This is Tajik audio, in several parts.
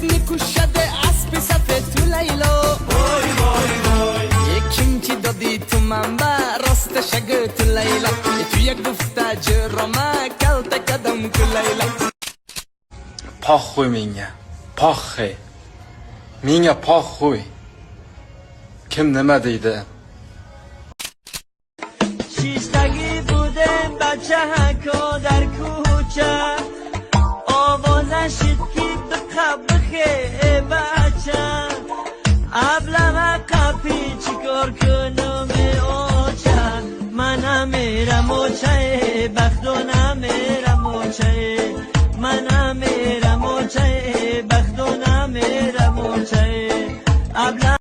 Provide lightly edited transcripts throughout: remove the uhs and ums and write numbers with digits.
میکشده اسب سفید تو لیلا وای وای وای یکیم که دادی تو منبع راستش اگه تو لیلا تو یک گفته جرامه کلت کدم تو لیلا پاخوی minga پاخه minga پاخوی kim nima deydi شیشتگی بودم بچه هکا در کوچه آوازش که بخه بچه ابلغ قپی چیکار کنم آچه من میرم آچه بختو نمیرم آچه من میرم آچه بختو نمیرم آچه ابلغ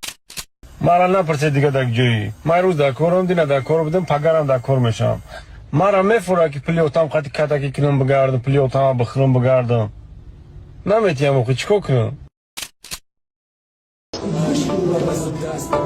مرا نپرسید دیگه در جایی من روز در کارم دینا در کار بودم پگرم در کار میشم مرا میفوره که پلیوتام قطی کتکی کنم بگردم پلیوتام بخورم بگردم نمیتیم اوقی چکو کنم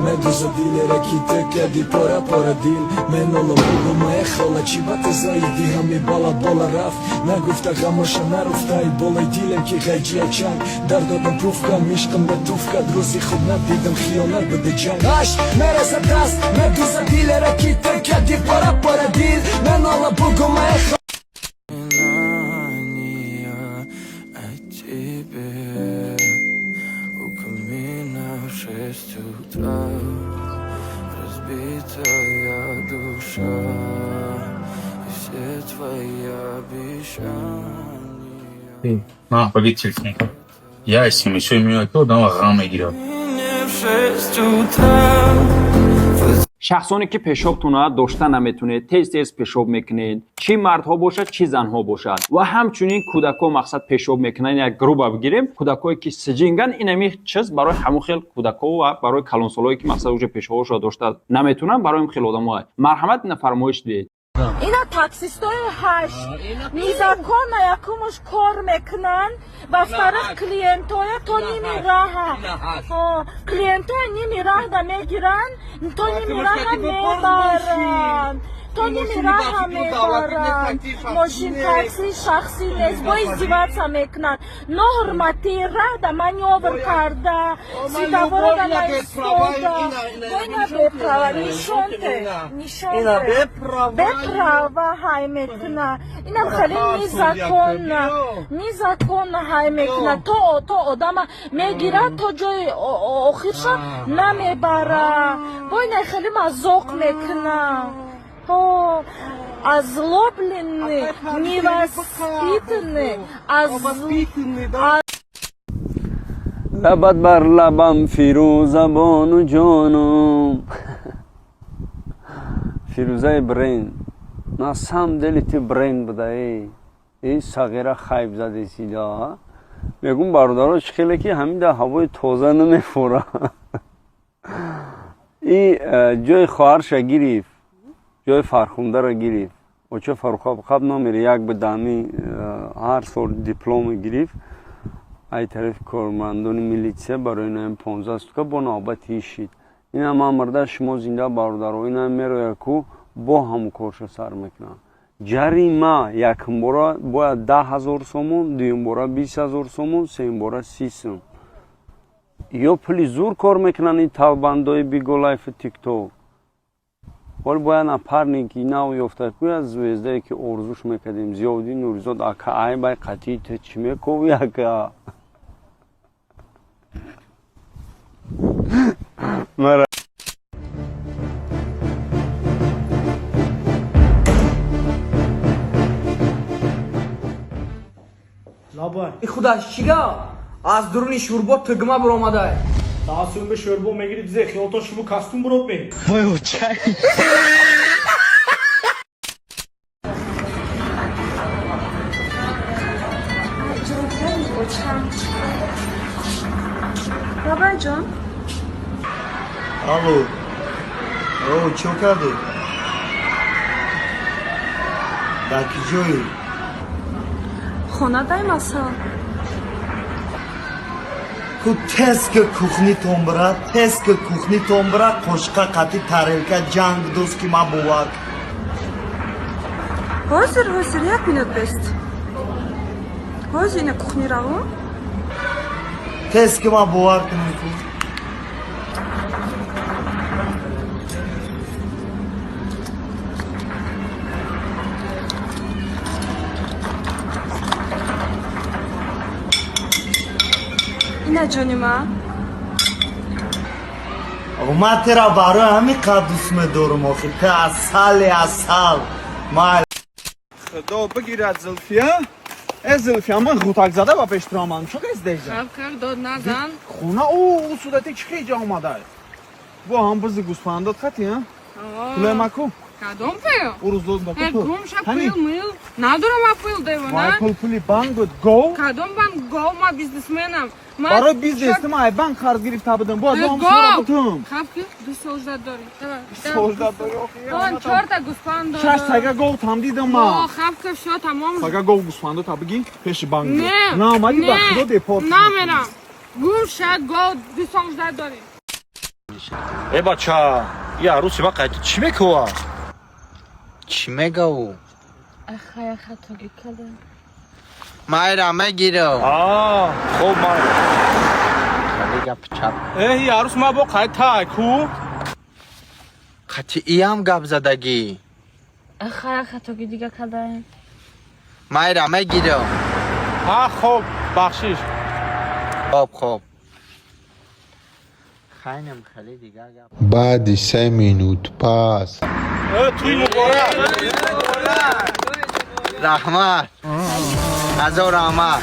Meduza dilera ki te kedi pora pora dil Men ola bugu ma e khala chi bat zaidi hami bala bala raf Na gufta khamosha na rufta I bolay dilem ki ghaji achang Dar dodam pufka mishqam da tufka Druzi khud na didam khiyonat bade jang Ash mera za dast Meduza dilera ki te kedi pora pora dil Men ola bugu ma e khala Разбитая душа и все твои обещания. На, побег телефон. Я с ним еще имею то, да, гамма играл. شخصانی که پیشابتون داشتن نمیتونه تیز پیشاب میکنید چی مردها باشد چی زنها باشد و همچنین کودکا مقصد پیشاب میکنن یک گروه بگیریم کودکایی که سجینگن اینمی چیز برای همون خیل کودکا و برای کلانسالایی که مقصد اوج پیشابش داشته نمیتونن برای خیل آدم‌ها مرحمت نفرمایش دید اینا تاکسیستای هشت نیزاکان یکمش کار میکنن و فرق کلینتای تو نیمی راه کلینتای نیمی راه دا میگیرن تو نیمی راه میبرن تو نیمی راه میبرن ماشین تاکسی شخصی نیست با ازدیوات میکنن نه حرمتی راه دا منیوور کرده سیداوره دا نایستوده اینا بپراوه نیشونته بپراوه های میکنه اینا خیلی نیزاکن های میکنه تو آدم میگیره تو جای آخرش نمیبره با اینا خیلی مزاق میکنه озлобленный, невоспитанный, لبت بر لبم فیروزبان و جانم فیروزه برین ناسم دلیتی برین بده ای صغیره خیب زده سیدا میگم برادراش خیلی که همین در هوای تازه نمیفوره ای جای خواهرش گریف جای فرخونده را گرفت و چه فرخاب نمیره یک به دمی هر سال دیپلم گرفت ای طرف کارمندان میلیسه برای این 15 که با نوبتی شید این هم مرده شما زنده برادر و این هم میره یکو با هم کارش سر میکنن جریمه یکم بارا باید 10,000 سومون دویم بارا 20,000 سومون سیم بارا 30 سوم یا پلی زور کار میکنن این تابندای بیگو لایف تیک توک ولی باید نپرنی که نو یافته کوی از زویزده که ارزوش میکردیم زیادی نوریزاد اکا ای بای قطعی تا چی میکوی اکا مرا لابا ای خدا شیگا از درونی شوربا تگمه برآمده تاسون به شوربا میگیرید زی خیالتا شما کاستوم برو بی وای اوچای بابا جان الو او چو کردی؟ در کجایی؟ خونه دای مسا کو تسک کوخنی تومبرا قشقا قطی تاریلکا جنگ دوست که ما بواد حاضر یک منوت بست حاضر اینه کوخنی رو тест ки ма бовар кунем ку ина ҷони ман ма тера барои ҳамин қад дӯст медорам охир ти асали асал майл خدا بگیرد زلفیه زلفیه من غوتک زده با پیشترامم چه قیز دیجا хавкар дод назан خونه او صورتی چه خیجا آمده با هم بزی گوسپندات خطی ها پوله مکو кадом пил او روز دود بکو تو гумша пил мил надорам апил девона مای پولی بانگود گو кадом бан гов ма бизнесменам برای بیزنس ما بانک خرد گرفته بدم با دوام سورا بتوم хавки ду сождат дорӣ سوزده داری он чорта гӯспанд شش سگه گو تام دیدم ما хавка шо тамом سگه گو گوسپندات تا بگی پیش بانک не نه آمدی با خدا دیپورت намерам гумша гов ду сождат дорӣ بچه یه عروسی با قیدی چی میکوه؟ چی میگه او؟ ахая хатоги кардам مایرا میگیره خوب مایرا خیلی گپ چپ ای عروس ما با قید تای کو؟ قطعی هم گپ زدگی ахая хатоги дига кардам مایرا میگیره خوب بخشیش خوب خیلی خیلی دیگه گپ بعد 3 minut پس توی مبارک رحمت غذا رحمت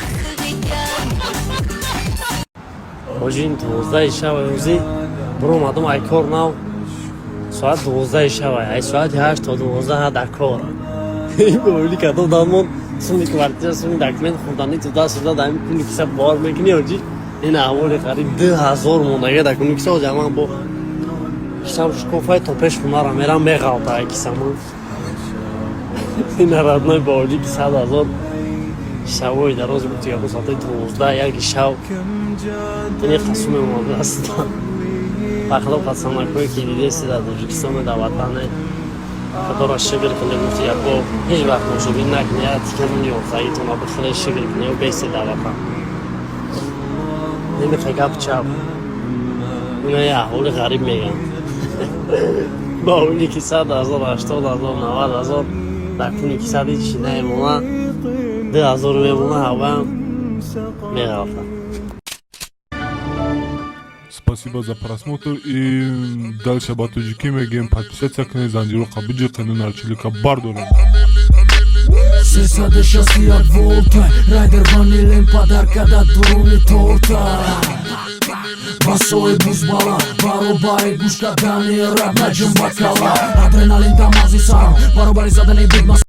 حاجی این 12 شب روزی برو اومدم ای کار نو ساعت 12 شب ای ساعت 8 تا 12 در کار این بولی کدو دامون سونی کوارتیا سونی دکمنت خوندنی تو دست داد همین پولی کسا بار میکنی حاجی این اول قریب 2000 مونگه در کنی کسا جمع با شام شکوفای تا پیش مونارا میرم میغالتا ای کسا من این رادنای باولی که 100,000 شبای دراز بود یا ساعت 12 یک شب این قسم اومده است بخدا قسم نکنه که دیده سید از تاجیکستان در وطن خدا را شکر کنه گفتی یا با هیچ وقت مشابه نکنه یا تیکنون یا خیلیتون را بخیلی شکر کنه و بیستی در وطن نمیخوای گپ چپ اینا یه احوال غریب میگن با اونی که 100,000 80,000 90,000 در کنی که 100 هیچی نمیمونه 2,000 میمونه هوا هم میغلطن. Спасибо за просмотр и дальше батуджики мегем подписаться к Занжиру Кабуджи канал Чилика Бардора. Сесаде шасти як волта Райдер ванилен подарка да дуруни торта Басои бузбала Баробари гушка дани раб наҷм бакала Адреналин дамази сарм Баробари задани бидмас